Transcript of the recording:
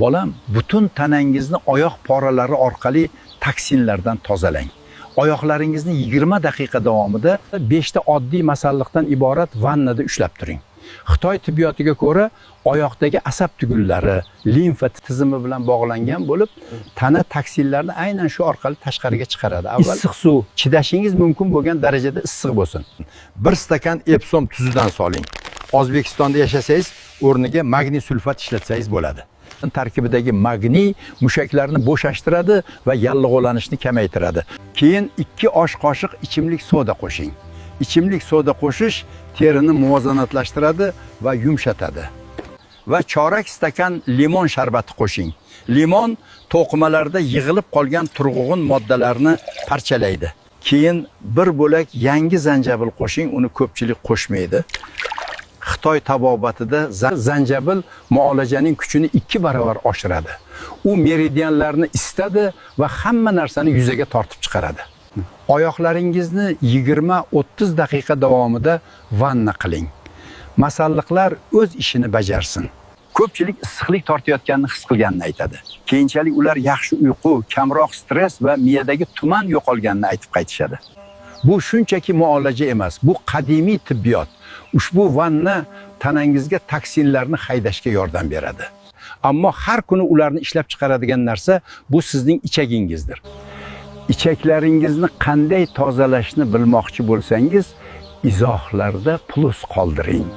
Bolam, butun tanangizni oyoq poralari orqali toksinlardan tozalang. Oyoqlaringizni 20 daqiqa davomida 5 ta oddiy masalliqdan iborat vannada ushlab turing. Xitoy tibbiyotiga ko'ra, oyoqdagi asab tugullari, limfa tizimi bilan bog'langan bo'lib, tana toksinlarni aynan shu orqali tashqariga chiqaradi. Avval issiq suv, chidashingiz mumkin bo'lgan darajada issiq bo'lsin. 1 stakan Epsom tuzidan soling. O'zbekistonda yashasangiz, o'rniga magniy sulfat ishlatsangiz bo'ladi. Tarkibidagi magniy mushaklarni bo'shashtiradi va yallig'lanishni kamaytiradi. Keyin 2 osh qoshiq ichimlik soda qo'shing. Ichimlik soda qo'shish terini muvozanatlashtiradi va yumshatadi. Va chorak stakan limon sharbati qo'shing. Limon to'qimalarda yig'ilib qolgan turg'un moddalarni parchalaydi. Keyin bir bo'lak yangi zanjabil qo'shing, uni ko'pchilik qo'shmaydi. Xitoy tabobatida zanjabil muolajaning kuchini 2 barobar oshiradi. U meridianlarni isitadi va hamma narsani yuzaga tortib chiqaradi. Oyoqlaringizni 20-30 daqiqa davomida vanna qiling. Masalliqlar o'z ishini bajarsin. Ko'pchilik issiqlik tortayotganini his qilganini aytadi. Keyinchalik ular yaxshi uyqu, kamroq stress va miyadagi tuman yo'qolganini aytib qaytishadi. Bu shunchaki muolaja emas, bu qadimiy tibbiyot. Ushbu vanna tanangizga toksinlarni haydashga yordam beradi. Ammo har kuni ularni ishlab chiqaradigan narsa bu sizning ichagingizdir. Ichaklaringizni qanday tozalashni bilmoqchi bo'lsangiz, izohlarda plus qoldiring.